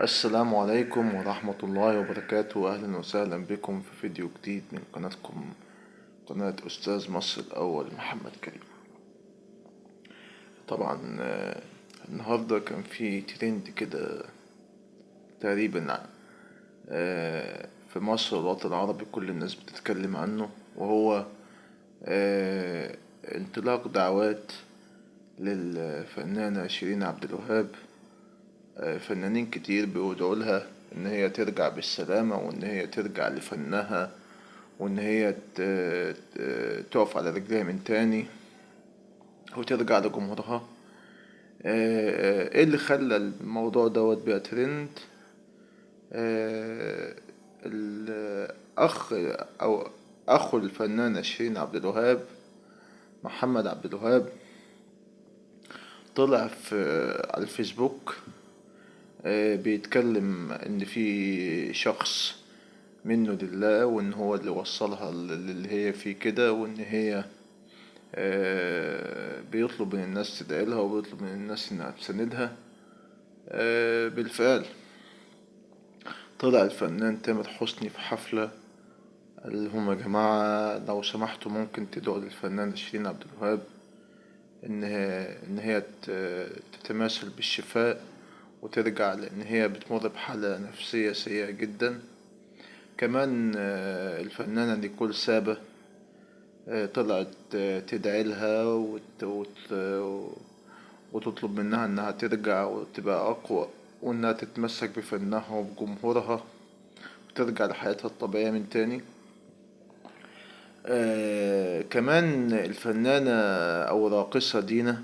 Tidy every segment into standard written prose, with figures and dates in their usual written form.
السلام عليكم ورحمة الله وبركاته. أهلا وسهلا بكم في فيديو جديد من قناتكم، قناة أستاذ مصر الأول محمد كريم. طبعا النهاردة كان في ترند كده تقريبا في مصر والوطن العربي كل الناس بتتكلم عنه، وهو انطلاق دعوات للفنانة شيرين عبد الوهاب. فنانين كتير بيدعوا لها ان هي ترجع بالسلامة، وان هي ترجع لفنها، وان هي تقف على رجليها من تاني وترجع لجمهورها. ايه اللي خلى الموضوع دوت بقى ترند؟ آه، الاخ او اخو الفنانة شيرين عبد الوهاب، محمد عبد الوهاب، طلع على الفيسبوك بيتكلم ان في شخص منه لله، وان هو اللي وصلها للي هي فيه كده، وان هي بيطلب من الناس تدعي لها، وبيطلب من الناس انها تساندها. بالفعل طلع الفنان تامر حسني في حفلة، قال لهم يا جماعة لو سمحتوا ممكن تدعوا للفنانة شيرين عبد الوهاب ان هي تتماثل بالشفاء وترجع، لان هي بتمر بحالة نفسية سيئة جدا. كمان الفنانة نيكول سابا طلعت تدعي لها وتطلب منها انها ترجع وتبقى اقوى، وانها تتمسك بفنها وبجمهورها وترجع لحياتها الطبيعية من تاني. كمان الفنانة او الراقصة دينا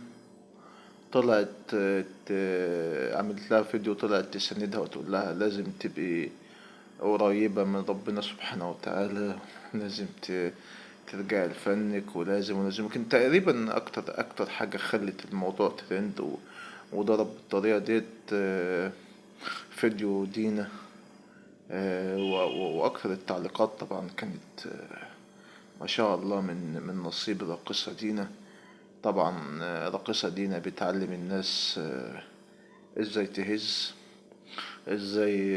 طلعت عملت لها فيديو، طلعت تساندها وتقول لها لازم تبقي قريبة من ربنا سبحانه وتعالى، لازم ترجعي لفنك، ولازم يمكن تقريبا أكتر حاجة خلت الموضوع ترند وضرب بالطريقة ديت فيديو دينا. وأكتر التعليقات طبعا كانت ما شاء الله من نصيب الراقصة دينا. طبعا الراقصة دينا بتعلم الناس ازاي تهز، ازاي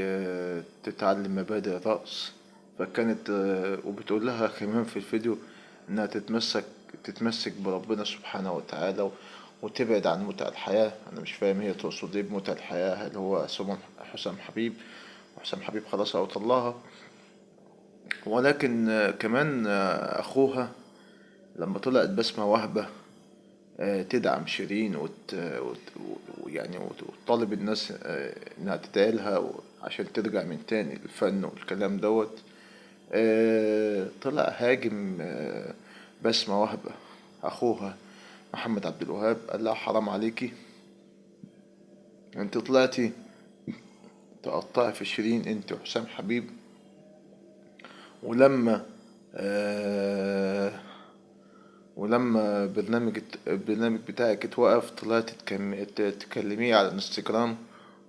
تتعلم مبادئ الرقص. فكانت وبتقول لها كمان في الفيديو انها تتمسك بربنا سبحانه وتعالى وتبعد عن متع الحياة. انا مش فاهم هي تقصد ايه بمتع الحياة، هل هو حسام حبيب؟ وحسام حبيب خلاص اوطلها. ولكن كمان اخوها لما طلعت بسمة وهبة تدعم شيرين ويعني وتطالب الناس انها تدعي لها عشان ترجع من تاني الفن والكلام دوت. طلع هاجم بسمة وهبة اخوها محمد عبد الوهاب، قال لها حرام عليكي، انت طلعتي تقطعي في شيرين انت وحسام حبيب، ولما آه ولما البرنامج بتاعك اتوقف طلعت تكلميه على الانستجرام،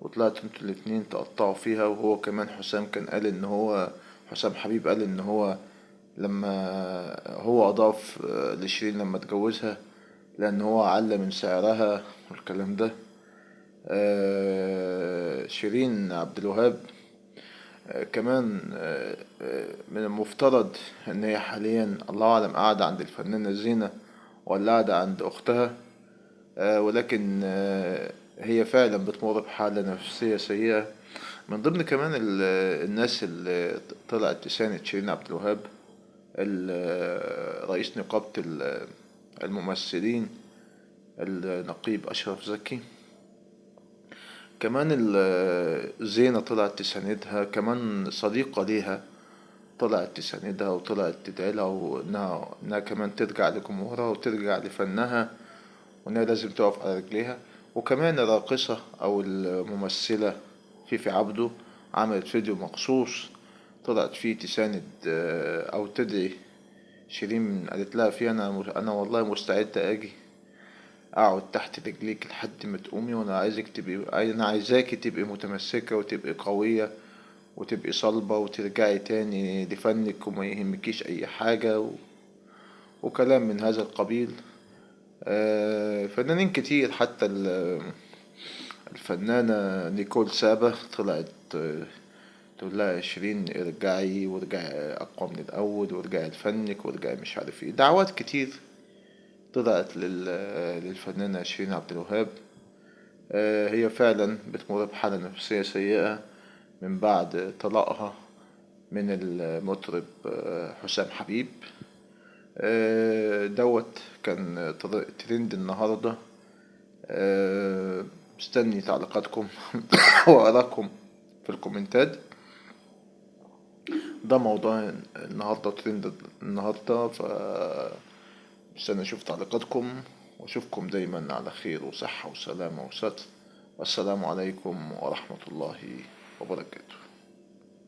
وطلعت انتوا الاتنين تقطعوا فيها. وهو كمان حسام حبيب قال ان هو لما هو اضاف لشيرين لما اتجوزها لان هو علّى من سعرها والكلام ده. شيرين عبد الوهاب كمان من المفترض ان هي حاليا الله اعلم قاعدة عند الفنانة زينة ولا قاعدة عند اختها. ولكن هي فعلا بتمر بحالة نفسية سيئة. من ضمن كمان الناس اللي طلعت تساند شيرين عبد الوهاب رئيس نقابة الممثلين النقيب أشرف زكي. كمان زينة طلعت تساندها، كمان صديقة ليها طلعت تساندها وطلعت تدعي لها، وإنها كمان ترجع لجمهورها وترجع لفنها، وإنها لازم تقف على رجليها. وكمان الراقصة أو الممثلة فيفي عبده عملت فيديو مخصوص طلعت فيه تساند أو تدعي شيرين، قالت لها فيه أنا والله مستعدة أجي أقعد تحت رجليك لحد ما تقومي، أنا عايزاكي تبقي متمسكة وتبقي قوية وتبقي صلبة وترجعي تاني لفنك وما يهمكيش أي حاجة وكلام من هذا القبيل. فنانين كتير حتى الفنانة نيكول سابا طلعت تقول لها شيرين ارجعي وارجعي أقوى من الأول وارجعي لفنك وارجعي مش عارف ايه، دعوات كتير طلعت للفنانة شيرين عبد الوهاب. هي فعلا بتمر بحالة نفسية سيئة من بعد طلاقها من المطرب حسام حبيب. دوت كان ترند النهاردة. مستني تعليقاتكم وآرائكم في الكومنتات. ده موضوع النهاردة ترند النهاردة، مستني أشوف تعليقاتكم وأشوفكم دايما على خير وصحة وسلامة وستر. والسلام عليكم ورحمة الله وبركاته.